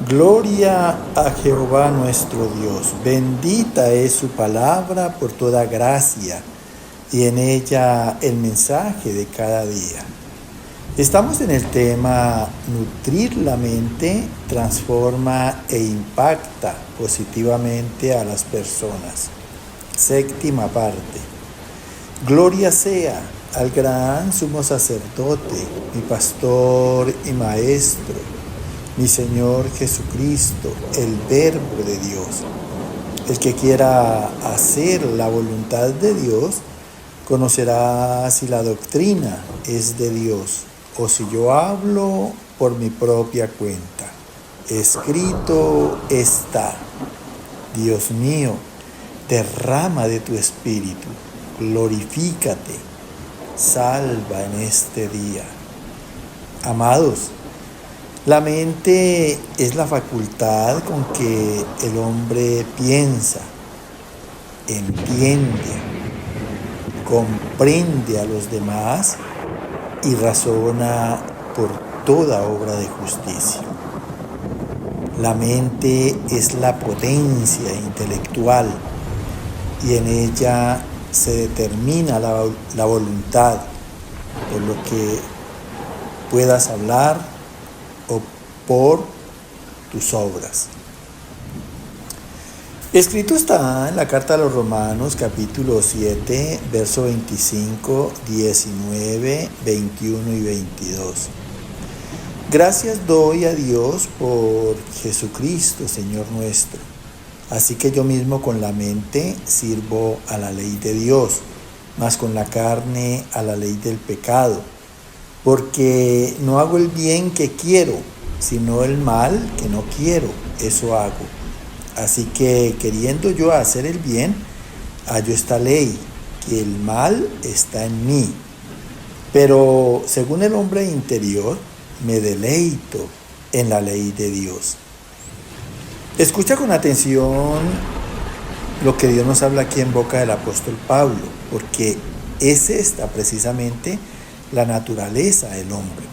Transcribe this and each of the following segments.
Gloria a Jehová nuestro Dios. Bendita es su palabra por toda gracia y en ella el mensaje de cada día. Estamos en el tema nutrir la mente transforma e impacta positivamente a las personas. Séptima parte. Gloria sea al gran sumo sacerdote, mi pastor y maestro, mi Señor Jesucristo, el Verbo de Dios. El que quiera hacer la voluntad de Dios, conocerá si la doctrina es de Dios o si yo hablo por mi propia cuenta. Escrito está: Dios mío, derrama de tu espíritu, glorifícate, salva en este día. Amados, la mente es la facultad con que el hombre piensa, entiende, comprende a los demás y razona por toda obra de justicia. La mente es la potencia intelectual y en ella se determina la voluntad, por lo que puedas hablar o por tus obras. Escrito está en la carta a los Romanos, capítulo 7, verso 25, 19, 21 y 22. Gracias doy a Dios por Jesucristo, Señor nuestro. Así que yo mismo con la mente sirvo a la ley de Dios, mas con la carne a la ley del pecado. Porque no hago el bien que quiero, sino el mal que no quiero, eso hago. Así que queriendo yo hacer el bien, hallo esta ley, que el mal está en mí. Pero según el hombre interior, me deleito en la ley de Dios. Escucha con atención lo que Dios nos habla aquí en boca del apóstol Pablo, porque es esta precisamente la naturaleza del hombre.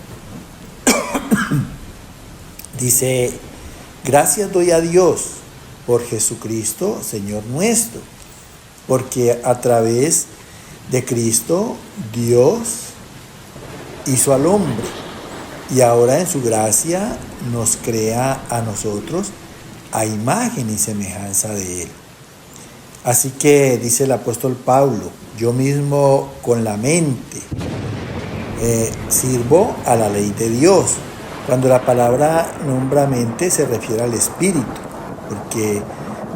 Dice: gracias doy a Dios por Jesucristo, Señor nuestro, porque a través de Cristo Dios hizo al hombre y ahora en su gracia nos crea a nosotros a imagen y semejanza de Él. Así que dice el apóstol Pablo: yo mismo con la mente sirvo a la ley de Dios. Cuando la palabra nombra mente se refiere al espíritu, porque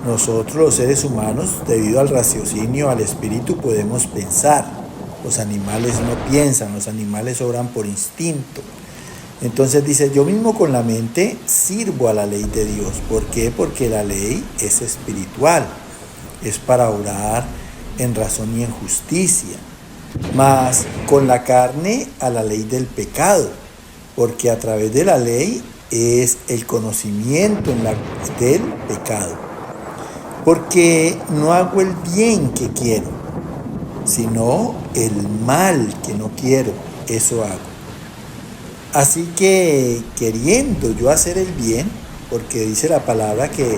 nosotros los seres humanos, debido al raciocinio, al espíritu, podemos pensar. Los animales no piensan, los animales obran por instinto. Entonces dice: yo mismo con la mente sirvo a la ley de Dios. ¿Por qué? Porque la ley es espiritual, es para obrar en razón y en justicia. Mas con la carne a la ley del pecado, porque a través de la ley es el conocimiento del pecado. Porque no hago el bien que quiero, sino el mal que no quiero, eso hago. Así que queriendo yo hacer el bien, porque dice la palabra que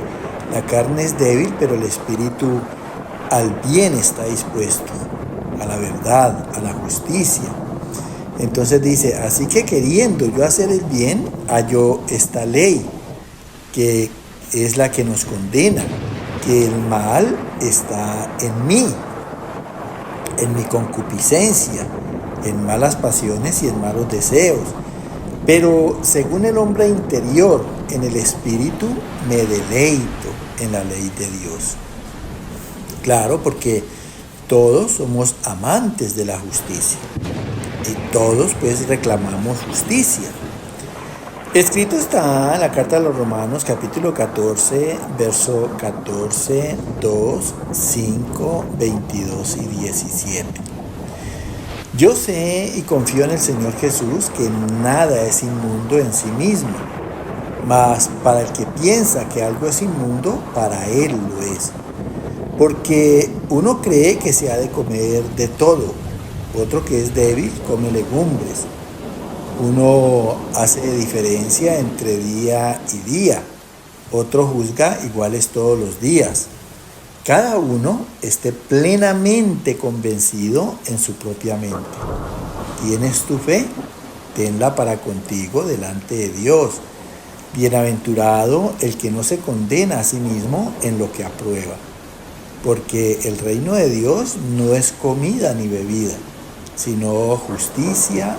la carne es débil, pero el espíritu al bien está dispuesto, a la verdad, a la justicia. Entonces dice: así que queriendo yo hacer el bien, hallo esta ley, que es la que nos condena, que el mal está en mí, en mi concupiscencia, en malas pasiones y en malos deseos. Pero según el hombre interior, en el espíritu, me deleito en la ley de Dios. Claro, porque todos somos amantes de la justicia y todos pues reclamamos justicia. Escrito está en la carta a los Romanos, capítulo 14, verso 14, 2, 5, 22 y 17. Yo sé y confío en el Señor Jesús que nada es inmundo en sí mismo, mas para el que piensa que algo es inmundo, para él lo es. Porque uno cree que se ha de comer de todo, otro que es débil come legumbres. Uno hace diferencia entre día y día, otro juzga iguales todos los días. Cada uno esté plenamente convencido en su propia mente. ¿Tienes tu fe? Tenla para contigo delante de Dios. Bienaventurado el que no se condena a sí mismo en lo que aprueba, porque el reino de Dios no es comida ni bebida, sino justicia,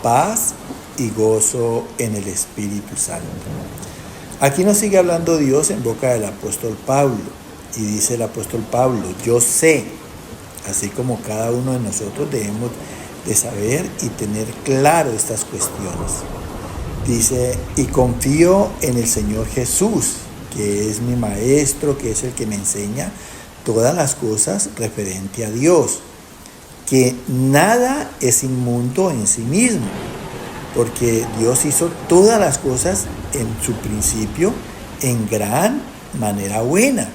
paz y gozo en el Espíritu Santo. Aquí nos sigue hablando Dios en boca del apóstol Pablo, y dice el apóstol Pablo: yo sé, así como cada uno de nosotros debemos de saber y tener claro estas cuestiones. Dice: y confío en el Señor Jesús, que es mi maestro, que es el que me enseña todas las cosas referente a Dios, que nada es inmundo en sí mismo, porque Dios hizo todas las cosas en su principio en gran manera buena,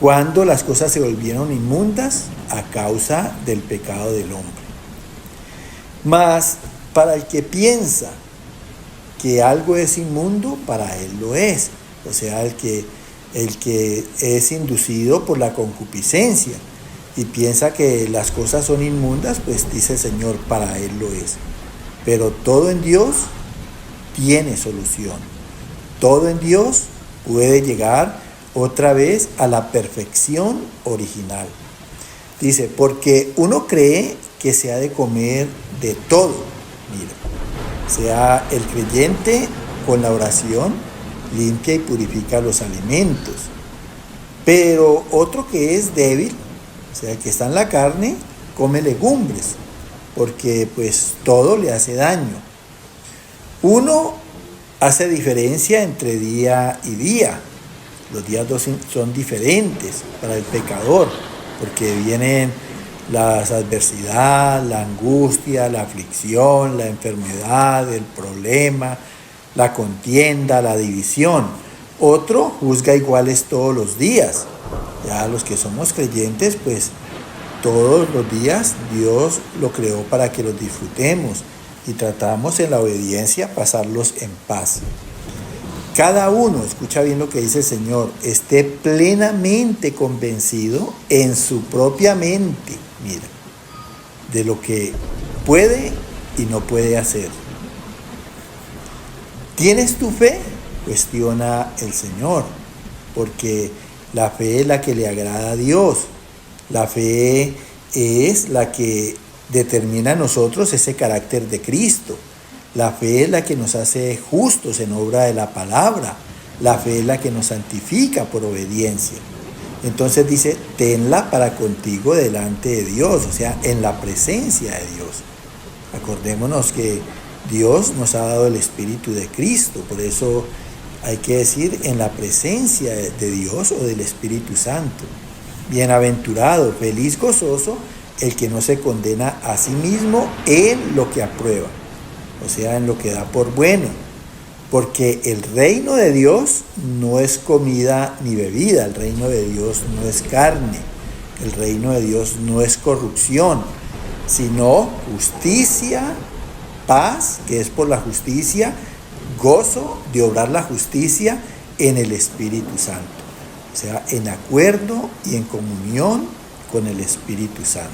cuando las cosas se volvieron inmundas a causa del pecado del hombre. Mas para el que piensa que algo es inmundo, para él lo es. O sea, el que es inducido por la concupiscencia y piensa que las cosas son inmundas, pues dice el Señor, para él lo es. Pero todo en Dios tiene solución. Todo en Dios puede llegar otra vez a la perfección original. Dice: porque uno cree que se ha de comer de todo. Mira, sea el creyente con la oración limpia y purifica los alimentos. Pero otro que es débil, o sea, el que está en la carne, come legumbres, porque pues todo le hace daño. Uno hace diferencia entre día y día. Los días son diferentes para el pecador, porque vienen las adversidades, la angustia, la aflicción, la enfermedad, el problema, la contienda, la división. Otro juzga iguales todos los días. Ya los que somos creyentes, pues todos los días Dios lo creó para que los disfrutemos y tratamos en la obediencia pasarlos en paz. Cada uno, escucha bien lo que dice el Señor, esté plenamente convencido en su propia mente, mira, de lo que puede y no puede hacer. ¿Tienes tu fe? Cuestiona el Señor, porque la fe es la que le agrada a Dios. La fe es la que determina en nosotros ese carácter de Cristo. La fe es la que nos hace justos en obra de la palabra. La fe es la que nos santifica por obediencia. Entonces dice: tenla para contigo delante de Dios, o sea, en la presencia de Dios. Acordémonos que Dios nos ha dado el Espíritu de Cristo, por eso hay que decir en la presencia de Dios o del Espíritu Santo. Bienaventurado, feliz, gozoso, el que no se condena a sí mismo en lo que aprueba, o sea, en lo que da por bueno, porque el reino de Dios no es comida ni bebida, el reino de Dios no es carne, el reino de Dios no es corrupción, sino justicia, paz, que es por la justicia, gozo de obrar la justicia en el Espíritu Santo, o sea, en acuerdo y en comunión con el Espíritu Santo.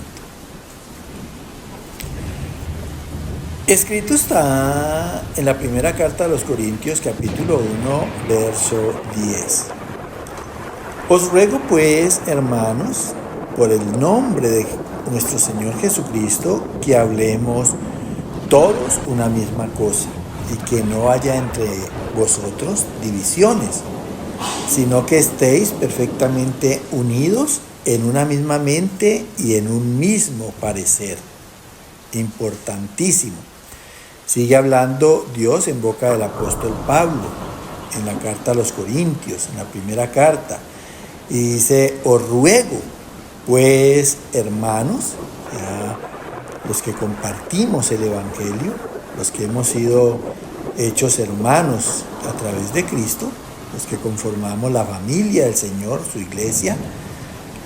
Escrito está en la primera carta a los Corintios, capítulo 1, verso 10. Os ruego pues, hermanos, por el nombre de nuestro Señor Jesucristo, que hablemos todos una misma cosa, y que no haya entre vosotros divisiones, sino que estéis perfectamente unidos en una misma mente y en un mismo parecer. Importantísimo. Sigue hablando Dios en boca del apóstol Pablo, en la carta a los Corintios, en la primera carta, y dice: os ruego, pues, hermanos, ya, los que compartimos el Evangelio, los que hemos sido hechos hermanos a través de Cristo, los que conformamos la familia del Señor, su iglesia,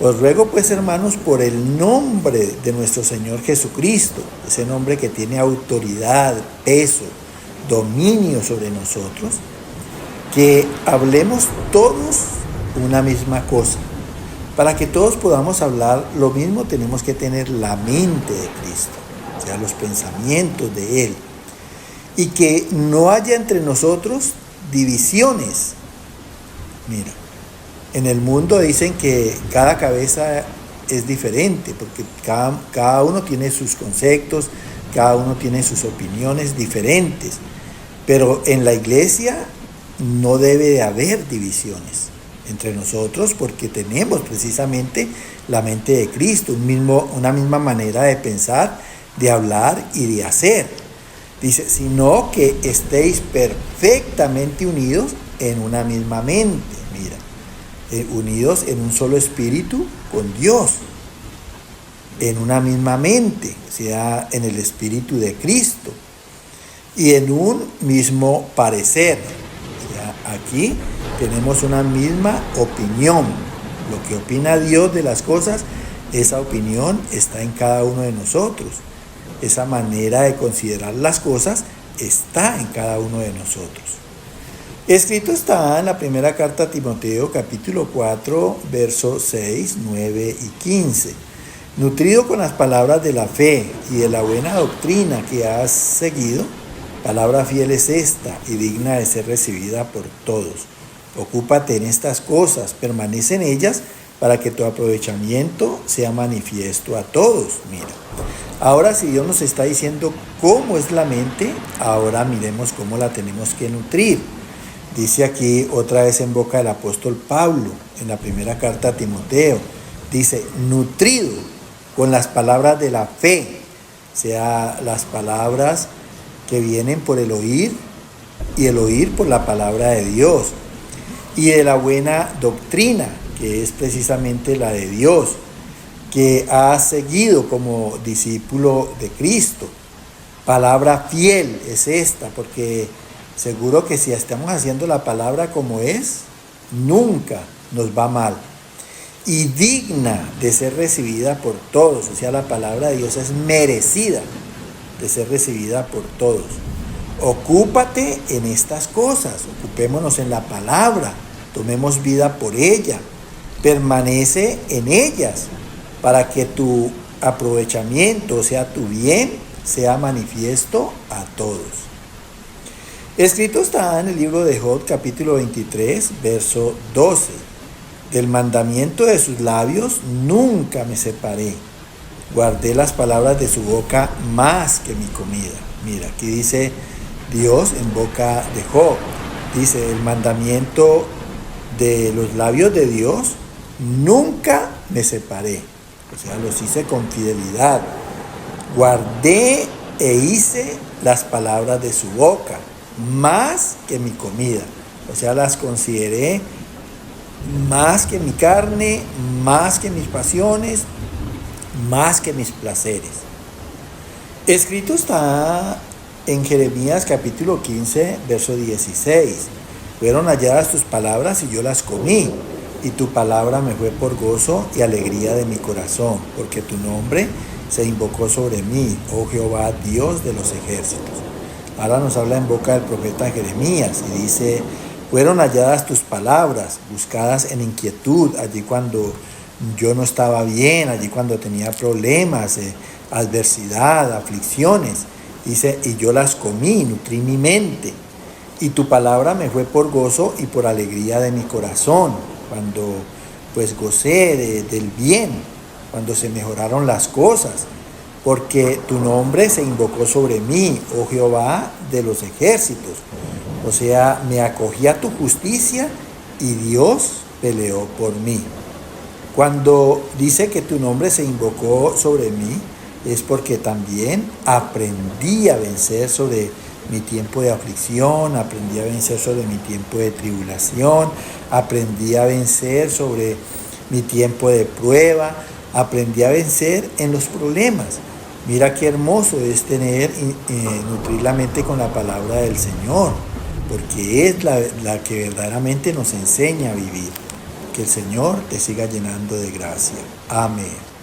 os ruego pues, hermanos, por el nombre de nuestro Señor Jesucristo, ese nombre que tiene autoridad, peso, dominio sobre nosotros, que hablemos todos una misma cosa. Para que todos podamos hablar lo mismo, tenemos que tener la mente de Cristo, o sea, los pensamientos de Él. Y que no haya entre nosotros divisiones. Mira, en el mundo dicen que cada cabeza es diferente, porque cada uno tiene sus conceptos, cada uno tiene sus opiniones diferentes. Pero en la iglesia no debe de haber divisiones entre nosotros, porque tenemos precisamente la mente de Cristo, una misma manera de pensar, de hablar y de hacer. Dice, sino que estéis perfectamente unidos en una misma mente, mira, unidos en un solo espíritu con Dios, en una misma mente, o sea, en el espíritu de Cristo, y en un mismo parecer. O sea, aquí tenemos una misma opinión. Lo que opina Dios de las cosas, esa opinión está en cada uno de nosotros. Esa manera de considerar las cosas está en cada uno de nosotros. Escrito está en la primera carta a Timoteo, capítulo 4, versos 6, 9 y 15. Nutrido con las palabras de la fe y de la buena doctrina que has seguido, palabra fiel es esta y digna de ser recibida por todos. Ocúpate en estas cosas, permanece en ellas para que tu aprovechamiento sea manifiesto a todos. Mira, ahora si Dios nos está diciendo cómo es la mente, ahora miremos cómo la tenemos que nutrir. Dice aquí otra vez en boca del apóstol Pablo, en la primera carta a Timoteo, dice, nutrido con las palabras de la fe, o sea, las palabras que vienen por el oír y el oír por la palabra de Dios, y de la buena doctrina, que es precisamente la de Dios, que has seguido como discípulo de Cristo. Palabra fiel es esta, porque seguro que si estamos haciendo la palabra como es, nunca nos va mal. Y digna de ser recibida por todos, o sea, la palabra de Dios es merecida de ser recibida por todos. Ocúpate en estas cosas, ocupémonos en la palabra, tomemos vida por ella, permanece en ellas, para que tu aprovechamiento, o sea, tu bien, sea manifiesto a todos. Escrito está en el libro de Job, capítulo 23, verso 12. Del mandamiento de sus labios nunca me separé. Guardé las palabras de su boca más que mi comida. Mira, aquí dice Dios en boca de Job. Dice, el mandamiento de los labios de Dios nunca me separé. O sea, los hice con fidelidad. Guardé e hice las palabras de su boca más que mi comida. O sea, las consideré más que mi carne, más que mis pasiones, más que mis placeres. Escrito está en Jeremías capítulo 15, verso 16. Fueron halladas tus palabras y yo las comí, y tu palabra me fue por gozo y alegría de mi corazón, porque tu nombre se invocó sobre mí, oh Jehová, Dios de los ejércitos. Ahora nos habla en boca del profeta Jeremías y dice, fueron halladas tus palabras, buscadas en inquietud, allí cuando yo no estaba bien, allí cuando tenía problemas, adversidad, aflicciones. Dice, y yo las comí, nutrí mi mente, y tu palabra me fue por gozo y por alegría de mi corazón, cuando pues gocé del bien, cuando se mejoraron las cosas, porque tu nombre se invocó sobre mí, oh Jehová de los ejércitos. O sea, me acogí a tu justicia y Dios peleó por mí. Cuando dice que tu nombre se invocó sobre mí, es porque también aprendí a vencer sobre mi tiempo de aflicción, aprendí a vencer sobre mi tiempo de tribulación, aprendí a vencer sobre mi tiempo de prueba, aprendí a vencer en los problemas. Mira qué hermoso es nutrir la mente con la palabra del Señor, porque es la que verdaderamente nos enseña a vivir. Que el Señor te siga llenando de gracia. Amén.